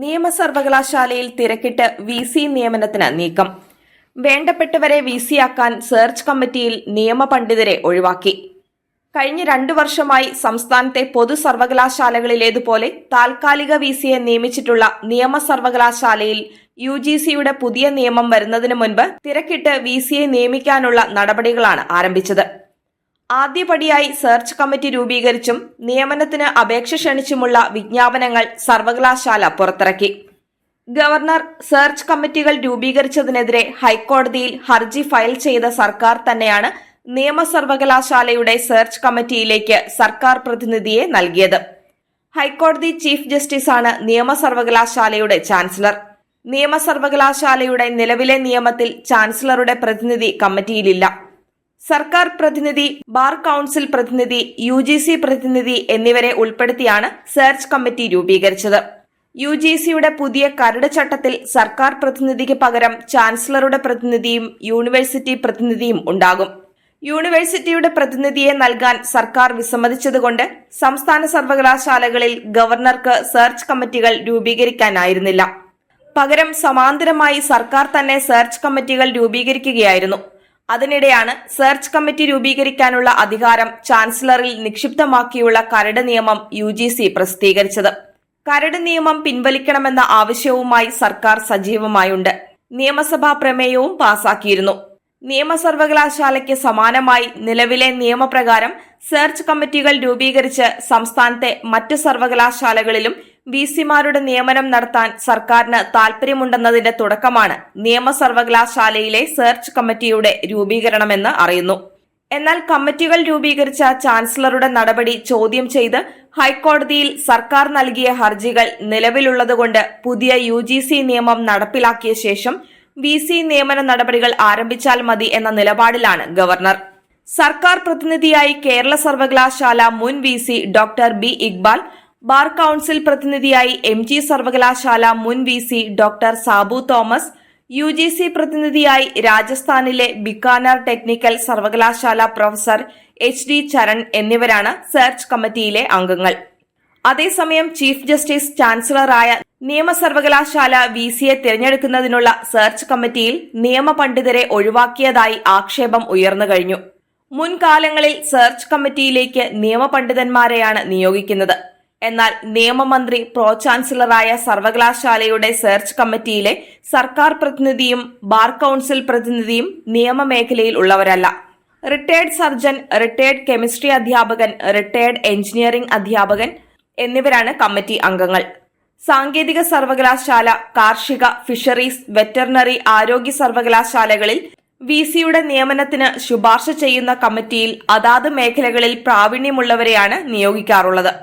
നിയമസർവകലാശാലയിൽ തിരക്കിട്ട് വി.സി. നിയമനത്തിന് നീക്കം. വേണ്ടപ്പെട്ടവരെ വി.സിയാക്കാൻ സെർച്ച് കമ്മിറ്റിയിൽ നിയമപണ്ഡിതരെ ഒഴിവാക്കി. കഴിഞ്ഞ 2 വർഷമായി സംസ്ഥാനത്തെ പൊതു സർവകലാശാലകളിലേതുപോലെ താൽക്കാലിക വി.സിയെ നിയമിച്ചിട്ടുള്ള നിയമസർവകലാശാലയിൽ യു.ജി.സിയുടെ പുതിയ നിയമം വരുന്നതിന് മുൻപ് തിരക്കിട്ട് വി.സിയെ നിയമിക്കാനുള്ള നടപടികളാണ് ആരംഭിച്ചത്. ആദ്യപടിയായി സെർച്ച് കമ്മിറ്റി രൂപീകരിച്ചും നിയമനത്തിന് അപേക്ഷ ക്ഷണിച്ചുമുള്ള വിജ്ഞാപനങ്ങൾ സർവകലാശാല പുറത്തിറക്കി. ഗവർണർ സെർച്ച് കമ്മിറ്റികൾ രൂപീകരിച്ചതിനെതിരെ ഹൈക്കോടതിയിൽ ഹർജി ഫയൽ ചെയ്ത സർക്കാർ തന്നെയാണ് നിയമസർവകലാശാലയുടെ സെർച്ച് കമ്മിറ്റിയിലേക്ക് സർക്കാർ പ്രതിനിധിയെ നൽകിയത്. ഹൈക്കോടതി ചീഫ് ജസ്റ്റിസാണ് നിയമസർവകലാശാലയുടെ ചാൻസലർ. നിയമസർവകലാശാലയുടെ നിലവിലെ നിയമത്തിൽ ചാൻസലറുടെ പ്രതിനിധി കമ്മിറ്റിയിലില്ല. സർക്കാർ പ്രതിനിധി, ബാർ കൌൺസിൽ പ്രതിനിധി, യു.ജി.സി പ്രതിനിധി എന്നിവരെ ഉൾപ്പെടുത്തിയാണ് സെർച്ച് കമ്മിറ്റി രൂപീകരിച്ചത്. യു.ജി.സിയുടെ പുതിയ കരട് ചട്ടത്തിൽ സർക്കാർ പ്രതിനിധിക്ക് പകരം ചാൻസലറുടെ പ്രതിനിധിയും യൂണിവേഴ്സിറ്റി പ്രതിനിധിയും ഉണ്ടാകും. യൂണിവേഴ്സിറ്റിയുടെ പ്രതിനിധിയെ നൽകാൻ സർക്കാർ വിസമ്മതിച്ചതുകൊണ്ട് സംസ്ഥാന സർവകലാശാലകളിൽ ഗവർണർക്ക് സെർച്ച് കമ്മിറ്റികൾ രൂപീകരിക്കാനായിരുന്നില്ല. പകരം സമാന്തരമായി സർക്കാർ തന്നെ സെർച്ച് കമ്മിറ്റികൾ രൂപീകരിക്കുകയായിരുന്നു. അതിനിടെയാണ് സെർച്ച് കമ്മിറ്റി രൂപീകരിക്കാനുള്ള അധികാരം ചാൻസലറിൽ നിക്ഷിപ്തമാക്കിയുള്ള കരട് നിയമം യു.ജി.സി പ്രസിദ്ധീകരിച്ചത്. കരട് നിയമം പിൻവലിക്കണമെന്ന ആവശ്യവുമായി സർക്കാർ സജീവമായുണ്ട്. നിയമസഭാ പ്രമേയവും പാസാക്കിയിരുന്നു. നിയമസർവകലാശാലയ്ക്ക് സമാനമായി നിലവിലെ നിയമപ്രകാരം സെർച്ച് കമ്മിറ്റികൾ രൂപീകരിച്ച് സംസ്ഥാനത്തെ മറ്റ് സർവകലാശാലകളിലും വി.സിമാരുടെ നിയമനം നടത്താൻ സർക്കാരിന് താൽപര്യമുണ്ടെന്നതിന്റെ തുടക്കമാണ് നിയമസർവകലാശാലയിലെ സെർച്ച് കമ്മിറ്റിയുടെ രൂപീകരണമെന്ന് അറിയുന്നു. എന്നാൽ കമ്മിറ്റികൾ രൂപീകരിച്ച ചാൻസലറുടെ നടപടി ചോദ്യം ചെയ്ത് ഹൈക്കോടതിയിൽ സർക്കാർ നൽകിയ ഹർജികൾ നിലവിലുള്ളതുകൊണ്ട് പുതിയ യു.ജി.സി നിയമം നടപ്പിലാക്കിയ ശേഷം വി.സി നിയമന നടപടികൾ ആരംഭിച്ചാൽ മതി എന്ന നിലപാടിലാണ് ഗവർണർ. സർക്കാർ പ്രതിനിധിയായി കേരള സർവകലാശാല മുൻ VC. Doctor B. Iqbal, bar council പ്രതിനിധിയായി എം.ജി. സർവകലാശാല മുൻ VC. Doctor Sabu Thomas, UGC പ്രതിനിധിയായി രാജസ്ഥാനിലെ ബിക്കാനർ ടെക്നിക്കൽ സർവകലാശാല പ്രൊഫസർ എച്ച്.ഡി. ചരൺ എന്നിവരാണ് സെർച്ച് കമ്മിറ്റിയിലെ അംഗങ്ങൾ. അതേസമയം ചീഫ് ജസ്റ്റിസ് ചാൻസലറായ നിയമസർവകലാശാല വി.സിയെ തിരഞ്ഞെടുക്കുന്നതിനുള്ള സെർച്ച് കമ്മിറ്റിയിൽ നിയമപണ്ഡിതരെ ഒഴിവാക്കിയതായി ആക്ഷേപം ഉയർന്നു കഴിഞ്ഞു. മുൻകാലങ്ങളിൽ സെർച്ച് കമ്മിറ്റിയിലേക്ക് നിയമപണ്ഡിതന്മാരെയാണ് നിയോഗിക്കുന്നത്. എന്നാൽ നിയമമന്ത്രി പ്രോ ചാൻസലറായ സർവകലാശാലയുടെ സെർച്ച് കമ്മിറ്റിയിലെ സർക്കാർ പ്രതിനിധിയും ബാർ കൌൺസിൽ പ്രതിനിധിയും നിയമമേഖലയിൽ ഉള്ളവരല്ല. റിട്ടയർഡ് സർജൻ, റിട്ടയർഡ് കെമിസ്ട്രി അധ്യാപകൻ, റിട്ടയർഡ് എഞ്ചിനീയറിംഗ് അധ്യാപകൻ എന്നിവരാണ് കമ്മിറ്റി അംഗങ്ങൾ. സാങ്കേതിക സർവകലാശാല, കാർഷിക, ഫിഷറീസ്, വെറ്ററിനറി, ആരോഗ്യ സർവകലാശാലകളിൽ വി.സിയുടെ നിയമനത്തിന് ശുപാർശ ചെയ്യുന്ന കമ്മിറ്റിയിൽ അതാത് മേഖലകളിൽ പ്രാവീണ്യമുള്ളവരെയാണ് നിയോഗിക്കാറുള്ളത്.